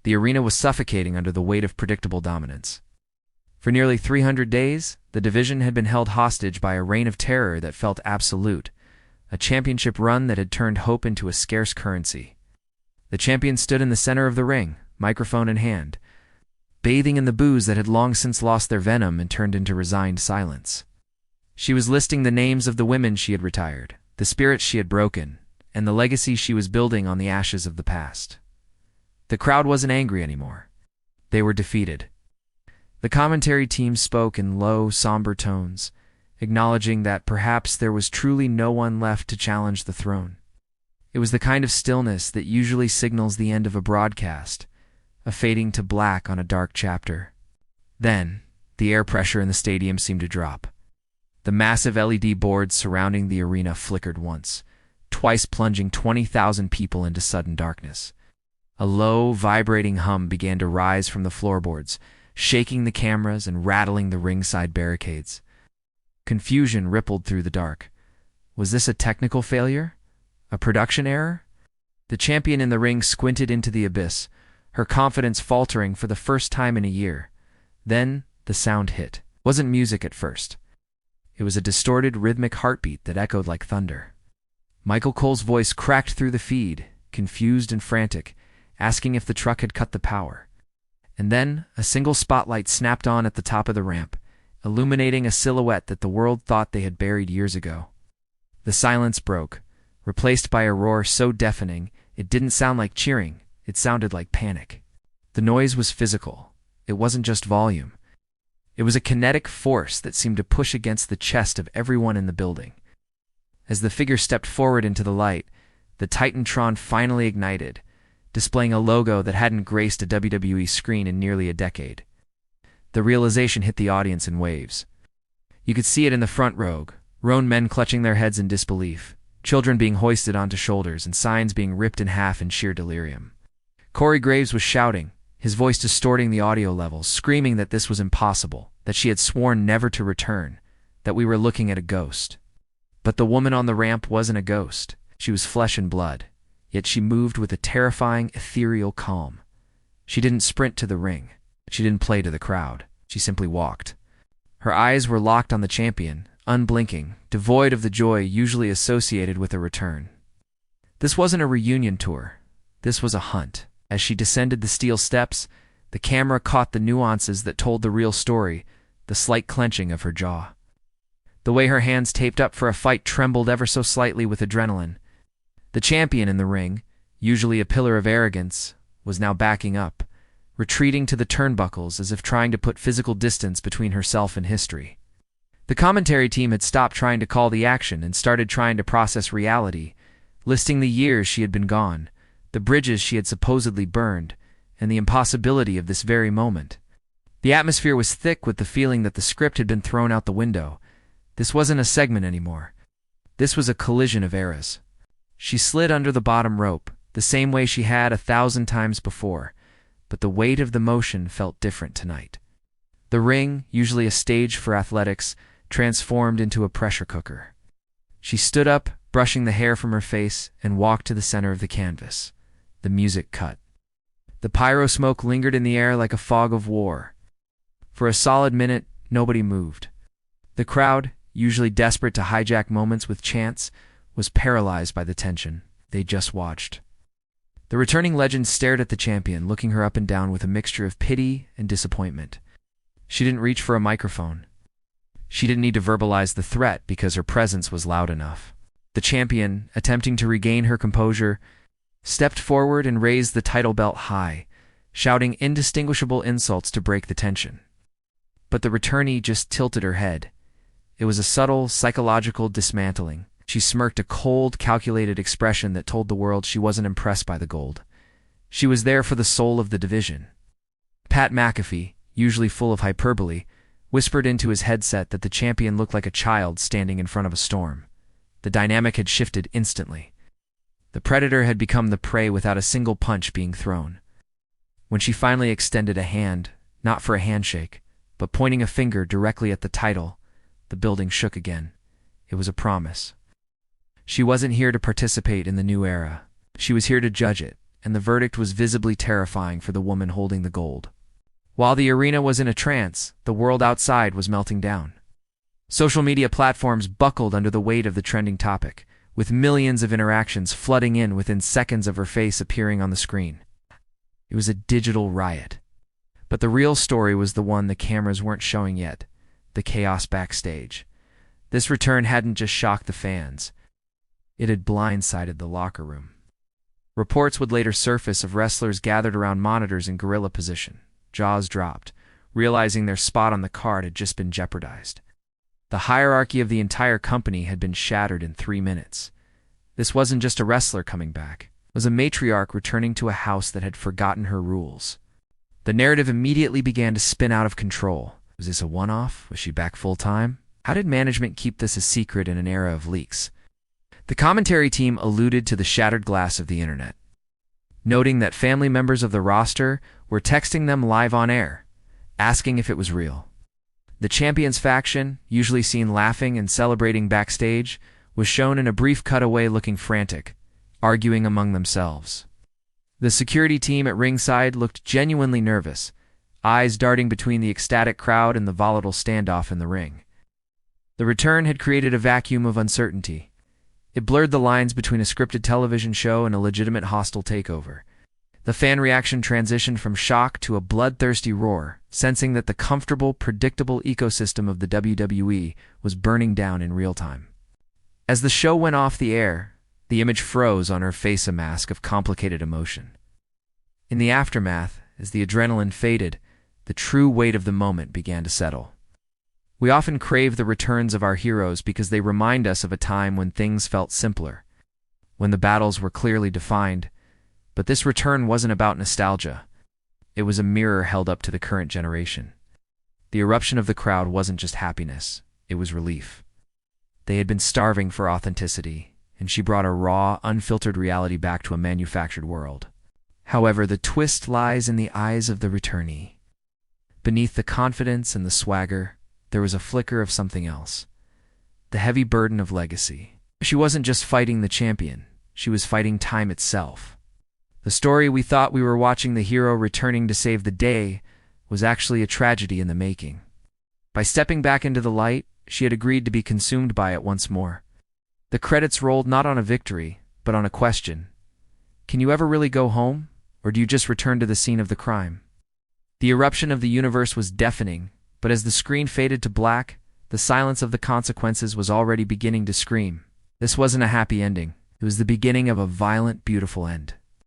The arena was suffocating under the weight of predictable dominance. For nearly 300 days, the division had been held hostage by a reign of terror that felt absolute, a championship run that had turned hope into a scarce currency. The champion stood in the center of the ring, microphone in hand, bathing in the boos that had long since lost their venom and turned into resigned silence. She was listing the names of the women she had retired, the spirits she had broken, and the legacy she was building on the ashes of the past. The crowd wasn't angry anymore. They were defeated. The commentary team spoke in low, somber tones, acknowledging that perhaps there was truly no one left to challenge the throne. It was the kind of stillness that usually signals the end of a broadcast, a fading to black on a dark chapter. Then, the air pressure in the stadium seemed to drop. The massive LED boards surrounding the arena flickered once, twice plunging 20,000 people into sudden darkness. A low, vibrating hum began to rise from the floorboards, shaking the cameras and rattling the ringside barricades. Confusion rippled through the dark. Was this a technical failure? A production error? The champion in the ring squinted into the abyss, her confidence faltering for the first time in a year. Then, the sound hit. It wasn't music at first. It was a distorted, rhythmic heartbeat that echoed like thunder. Michael Cole's voice cracked through the feed, confused and frantic, asking if the truck had cut the power. And then, a single spotlight snapped on at the top of the ramp, illuminating a silhouette that the world thought they had buried years ago. The silence broke, replaced by a roar so deafening it didn't sound like cheering, it sounded like panic. The noise was physical. It wasn't just volume. It was a kinetic force that seemed to push against the chest of everyone in the building. As the figure stepped forward into the light, the Titantron finally ignited, displaying a logo that hadn't graced a WWE screen in nearly a decade. The realization hit the audience in waves. You could see it in the front row, grown men clutching their heads in disbelief, children being hoisted onto shoulders, and signs being ripped in half in sheer delirium. Corey Graves was shouting, his voice distorting the audio levels, screaming that this was impossible, that she had sworn never to return, that we were looking at a ghost. But the woman on the ramp wasn't a ghost. She was flesh and blood, yet she moved with a terrifying, ethereal calm. She didn't sprint to the ring. She didn't play to the crowd. She simply walked. Her eyes were locked on the champion, unblinking, devoid of the joy usually associated with a return. This wasn't a reunion tour. This was a hunt. As she descended the steel steps, the camera caught the nuances that told the real story, the slight clenching of her jaw. The way her hands taped up for a fight trembled ever so slightly with adrenaline. The champion in the ring, usually a pillar of arrogance, was now backing up, retreating to the turnbuckles as if trying to put physical distance between herself and history. The commentary team had stopped trying to call the action and started trying to process reality, listing the years she had been gone, the bridges she had supposedly burned, and the impossibility of this very moment. The atmosphere was thick with the feeling that the script had been thrown out the window. This wasn't a segment anymore. This was a collision of eras. She slid under the bottom rope, the same way she had 1,000 times before, but the weight of the motion felt different tonight. The ring, usually a stage for athletics, transformed into a pressure cooker. She stood up, brushing the hair from her face, and walked to the center of the canvas. The music cut. The pyro smoke lingered in the air like a fog of war. For a solid minute, nobody moved. The crowd, usually desperate to hijack moments with chants, was paralyzed by the tension. They just watched. The returning legend stared at the champion, looking her up and down with a mixture of pity and disappointment. She didn't reach for a microphone. She didn't need to verbalize the threat because her presence was loud enough. The champion, attempting to regain her composure, stepped forward and raised the title belt high, shouting indistinguishable insults to break the tension. But the returnee just tilted her head. It was a subtle, psychological dismantling. She smirked a cold, calculated expression that told the world she wasn't impressed by the gold. She was there for the soul of the division. Pat McAfee, usually full of hyperbole, whispered into his headset that the champion looked like a child standing in front of a storm. The dynamic had shifted instantly. The predator had become the prey without a single punch being thrown. When she finally extended a hand, not for a handshake, but pointing a finger directly at the title, the building shook again. It was a promise. She wasn't here to participate in the new era. She was here to judge it, and the verdict was visibly terrifying for the woman holding the gold. While the arena was in a trance, the world outside was melting down. Social media platforms buckled under the weight of the trending topic, with millions of interactions flooding in within seconds of her face appearing on the screen. It was a digital riot. But the real story was the one the cameras weren't showing yet, the chaos backstage. This return hadn't just shocked the fans. It had blindsided the locker room. Reports would later surface of wrestlers gathered around monitors in gorilla position, jaws dropped, realizing their spot on the card had just been jeopardized. The hierarchy of the entire company had been shattered in 3 minutes. This wasn't just a wrestler coming back. It was a matriarch returning to a house that had forgotten her rules. The narrative immediately began to spin out of control. Was this a one-off? Was she back full-time? How did management keep this a secret in an era of leaks? The commentary team alluded to the shattered glass of the internet, noting that family members of the roster were texting them live on air, asking if it was real. The Champions faction, usually seen laughing and celebrating backstage, was shown in a brief cutaway looking frantic, arguing among themselves. The security team at ringside looked genuinely nervous, eyes darting between the ecstatic crowd and the volatile standoff in the ring. The return had created a vacuum of uncertainty. It blurred the lines between a scripted television show and a legitimate hostile takeover. The fan reaction transitioned from shock to a bloodthirsty roar, sensing that the comfortable, predictable ecosystem of the WWE was burning down in real time. As the show went off the air, the image froze on her face, a mask of complicated emotion. In the aftermath, as the adrenaline faded, the true weight of the moment began to settle. We often crave the returns of our heroes because they remind us of a time when things felt simpler, when the battles were clearly defined. But this return wasn't about nostalgia. It was a mirror held up to the current generation. The eruption of the crowd wasn't just happiness, it was relief. They had been starving for authenticity, and she brought a raw, unfiltered reality back to a manufactured world. However, the twist lies in the eyes of the returnee. Beneath the confidence and the swagger, there was a flicker of something else. The heavy burden of legacy. She wasn't just fighting the champion, she was fighting time itself. The story we thought we were watching the hero returning to save the day was actually a tragedy in the making. By stepping back into the light, she had agreed to be consumed by it once more. The credits rolled not on a victory, but on a question. Can you ever really go home, or do you just return to the scene of the crime? The eruption of the universe was deafening, but as the screen faded to black, the silence of the consequences was already beginning to scream. This wasn't a happy ending. It was the beginning of a violent, beautiful end.